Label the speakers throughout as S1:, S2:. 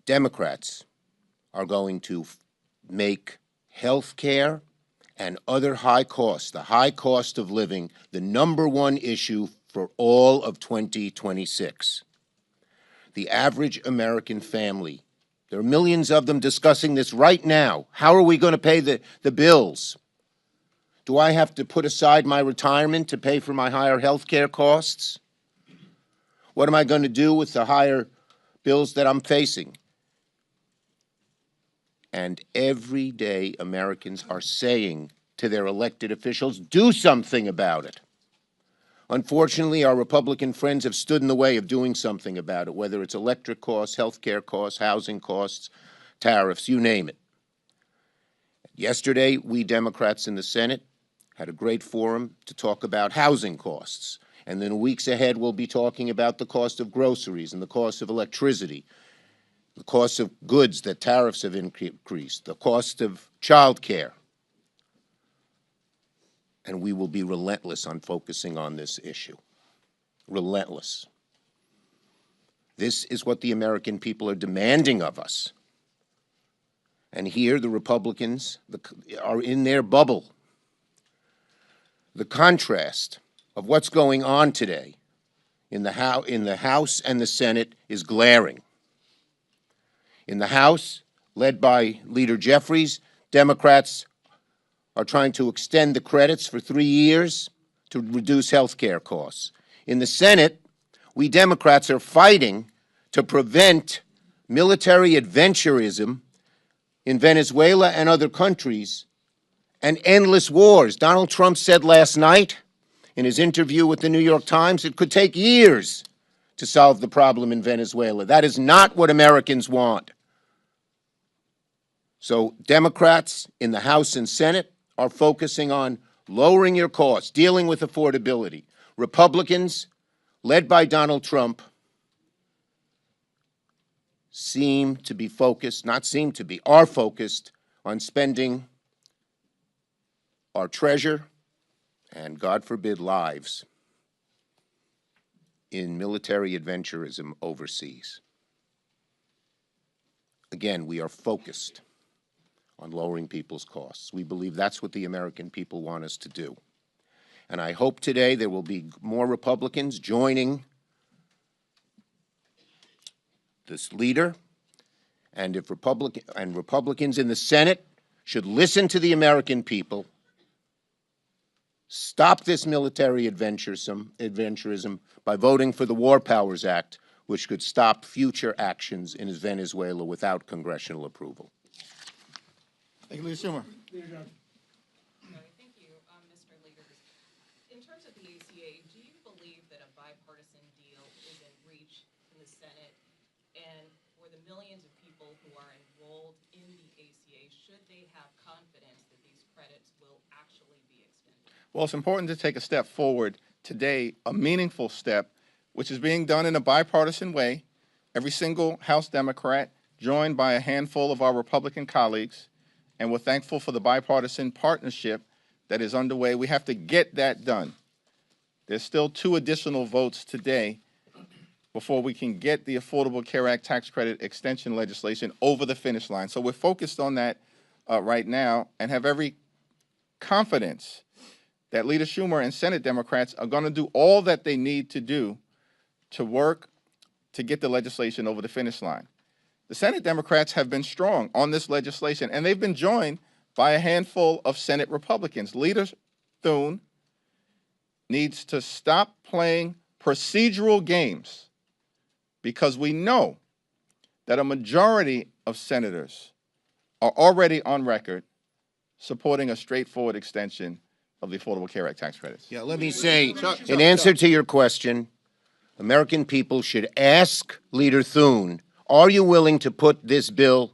S1: Democrats are going to make health care and other high costs, the high cost of living, the #1 issue for all of 2026. The average American family, there are millions of them discussing this right now. How are we going to pay the bills? Do I have to put aside my retirement to pay for my higher health care costs? What am I going to do with the higher bills that I'm facing? And every day Americans are saying to their elected officials, do something about it. Unfortunately, our Republican friends have stood in the way of doing something about it, whether it's electric costs, health care costs, housing costs, tariffs, you name it. Yesterday, we Democrats in the Senate had a great forum to talk about housing costs. And then weeks ahead, we'll be talking about the cost of groceries and the cost of electricity, the cost of goods that tariffs have increased, the cost of child care. And we will be relentless on focusing on this issue. Relentless. This is what the American people are demanding of us. And here the Republicans are in their bubble. The contrast of what's going on today in the House and the Senate is glaring. In the House, led by Leader Jeffries, Democrats are trying to extend the credits for 3 years to reduce health care costs. In the Senate, we Democrats are fighting to prevent military adventurism in Venezuela and other countries and endless wars. Donald Trump said last night in his interview with the New York Times it could take years to solve the problem in Venezuela. That is not what Americans want. So Democrats in the House and Senate are focusing on lowering your costs, dealing with affordability. Republicans, led by Donald Trump, seem to be focused, not seem to be, are focused on spending our treasure and, God forbid, lives in military adventurism overseas. Again, we are focused on lowering people's costs. We believe that's what the American people want us to do. And I hope today there will be more Republicans joining this leader, and if Republicans in the Senate should listen to the American people, stop this military adventurism by voting for the War Powers Act, which could stop future actions in Venezuela without congressional approval.
S2: Thank you, Leader Schumer.
S3: Leader Johnson.
S4: Thank you, Mr. Leaders. In terms of the ACA, do you believe that a bipartisan deal is in reach in the Senate? And for the millions of people who are enrolled in the ACA, should they have confidence that these credits will actually be extended?
S2: Well, it's important to take a step forward today, a meaningful step, which is being done in a bipartisan way. Every single House Democrat, joined by a handful of our Republican colleagues, and we're thankful for the bipartisan partnership that is underway. We have to get that done. There's still 2 additional votes today before we can get the Affordable Care Act tax credit extension legislation over the finish line. So we're focused on that right now and have every confidence that Leader Schumer and Senate Democrats are going to do all that they need to do to work to get the legislation over the finish line. The Senate Democrats have been strong on this legislation, and they've been joined by a handful of Senate Republicans. Leader Thune needs to stop playing procedural games, because we know that a majority of senators are already on record supporting a straightforward extension of the Affordable Care Act tax credits.
S1: Yeah, let me say, in answer to your question, American people should ask Leader Thune, are you willing to put this bill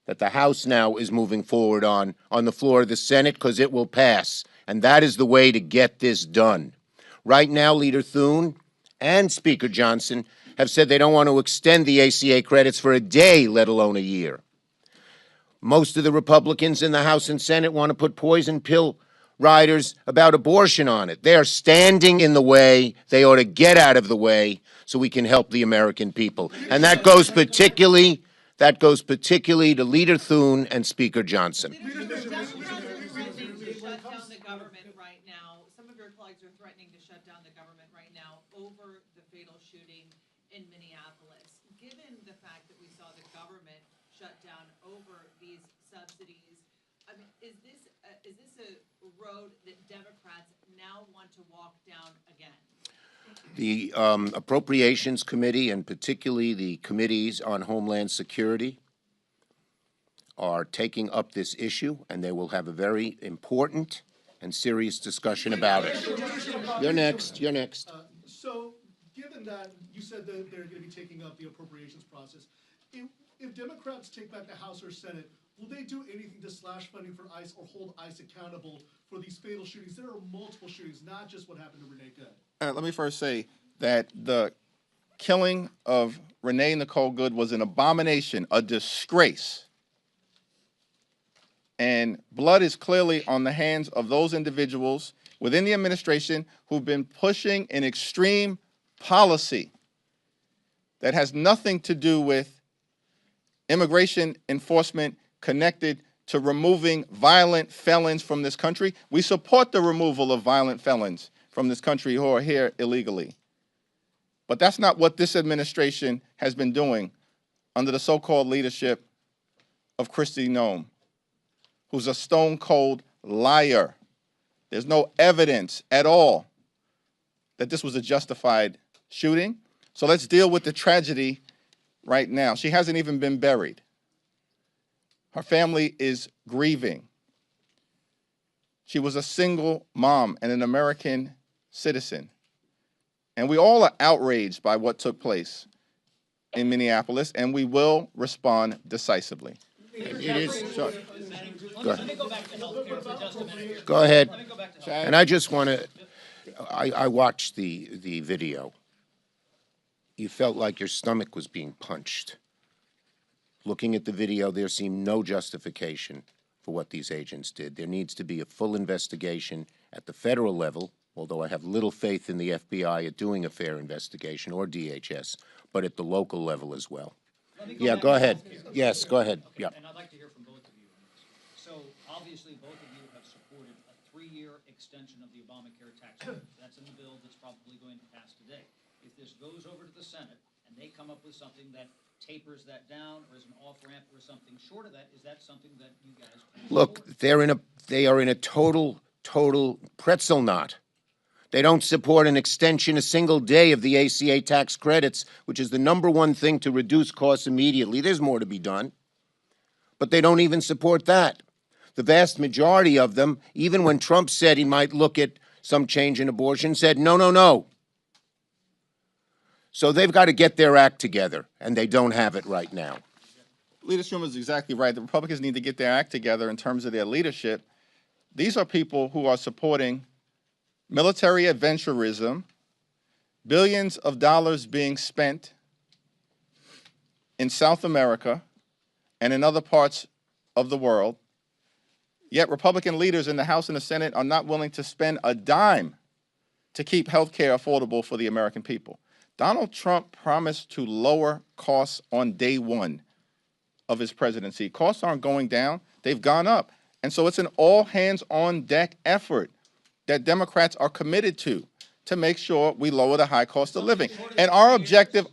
S1: that the House now is moving forward on the floor of the Senate, because it will pass. And that is the way to get this done. Right now, Leader Thune and Speaker Johnson have said they don't want to extend the ACA credits for a day, let alone a year. Most of the Republicans in the House and Senate want to put poison pill riders about abortion on it. They are standing in the way. They ought to get out of the way so we can help the American people. And that goes particularly That goes particularly to Leader Thune and Speaker Johnson.
S4: Democrats are threatening to shut down the government right now. Some of your colleagues are threatening to shut down the government right now over the fatal shooting in Minneapolis. Given the fact that we saw the government shut down over these subsidies, I mean, is this a road that Democrats now want to walk down again?
S1: The Appropriations Committee, and particularly the committees on Homeland Security, are taking up this issue, and they will have a very important and serious discussion about it. You're next. You're next.
S3: So, given that you said that they're going to be taking up the appropriations process, if Democrats take back the House or Senate, will they do anything to slash funding for ICE or hold ICE accountable for these fatal shootings? There are multiple shootings, not just what happened to Renee Good.
S2: Let me first say that the killing of Renee Nicole Good was an abomination, a disgrace. And blood is clearly on the hands of those individuals within the administration who've been pushing an extreme policy that has nothing to do with immigration enforcement connected to removing violent felons from this country. We support the removal of violent felons from this country who are here illegally. But that's not what this administration has been doing under the so-called leadership of Kristi Noem, who's a stone-cold liar. There's no evidence at all that this was a justified shooting. So let's deal with the tragedy right now. She hasn't even been buried. Her family is grieving. She was a single mom and an American citizen. And we all are outraged by what took place in Minneapolis, and we will respond decisively.
S1: It is. Sure.
S5: Let me go back to healthcare for just a minute.
S1: Go ahead.
S5: Let me go back to
S2: Chad?
S1: And I just want to, I watched the video. You felt like your stomach was being punched. Looking at the video, there seemed no justification for what these agents did. There needs to be a full investigation at the federal level, although I have little faith in the FBI at doing a fair investigation, or DHS, but at the local level as well. Yeah, go ahead. Yes, go ahead. Yeah.
S5: And I'd like to hear from both of you on this. So obviously, both of you have supported a 3-year extension of the Obamacare tax credit. That's in the bill that's probably going to pass today. If this goes over to the Senate and they come up with something that tapers that down or is an off-ramp or something short of that, is that something that you guys can
S1: Look, they are in a total pretzel knot. They don't support an extension a single day of the ACA tax credits, which is the #1 thing to reduce costs immediately. There's more to be done. But they don't even support that. The vast majority of them, even when Trump said he might look at some change in abortion, said no, no, no. So they've got to get their act together, and they don't have it right now.
S2: Leader Schumer is exactly right. The Republicans need to get their act together in terms of their leadership. These are people who are supporting military adventurism, billions of dollars being spent in South America and in other parts of the world, yet Republican leaders in the House and the Senate are not willing to spend a dime to keep health care affordable for the American people. Donald Trump promised to lower costs on day one of his presidency. Costs aren't going down, they've gone up. And so it's an all-hands-on-deck effort that Democrats are committed to make sure we lower the high cost of living. And our objective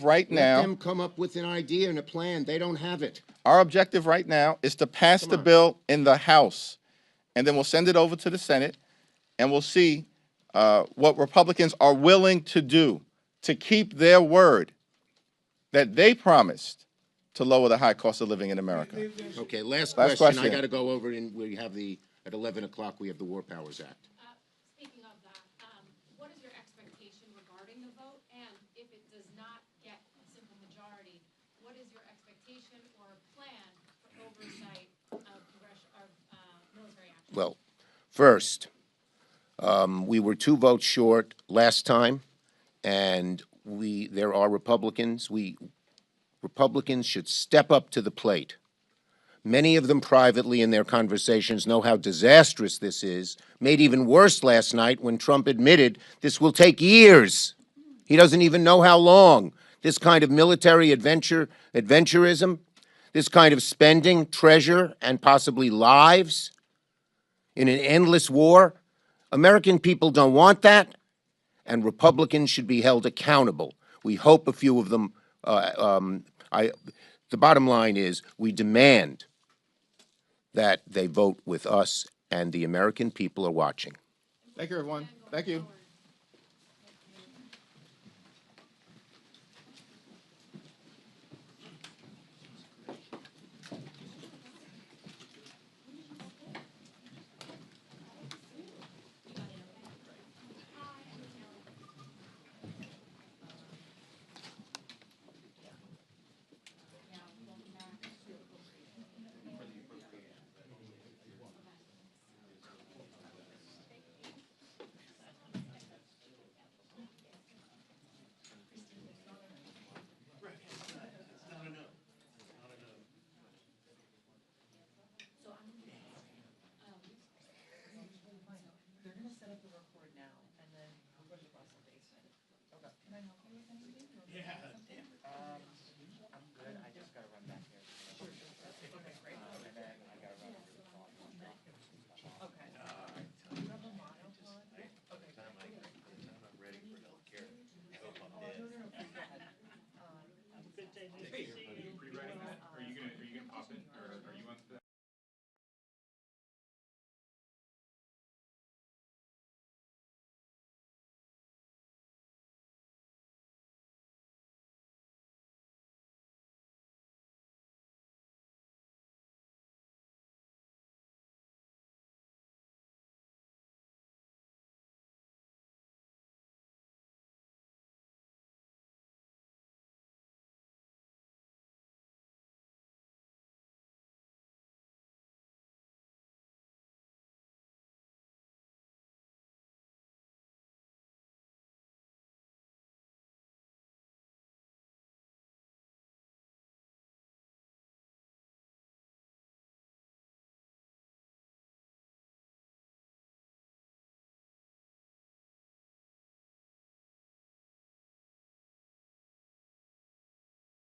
S2: right now—
S1: Let them come up with an idea and a plan. They don't have it.
S2: Our objective right now is to pass the bill in the House, and then we'll send it over to the Senate, and we'll see what Republicans are willing to do to keep their word that they promised to lower the high cost of living in America.
S1: Okay, last
S2: Last
S1: question. I
S2: question.
S1: got to go over, and we have at 11 o'clock, we have the War Powers Act.
S6: Speaking of that, what is your expectation regarding the vote? And if it does not get a simple majority, what is your expectation or plan for oversight of military action?
S1: Well, first, we were 2 votes short last time, and there are Republicans. Republicans should step up to the plate. Many of them privately in their conversations know how disastrous this is. Made even worse last night when Trump admitted this will take years. He doesn't even know how long. this kind of military adventurism, this kind of spending treasure and possibly lives in an endless war. American people don't want that, and Republicans should be held accountable. We hope a few of them, the bottom line is we demand that they vote with us, and the American people are watching.
S2: Thank you, everyone. Thank you.
S4: They're gonna set up the record now, and then we're going to Russell Basement. Okay. Can I help you with anything? Yeah, damn. I'm good, I just gotta run back here. Sure. Okay, great. And then I gotta run over the phone. Okay. You have a monopod? Okay.
S7: I'm ready for healthcare. I hope I'm dead.
S4: No, go ahead. Good day, nice to see you.
S7: Pretty ready.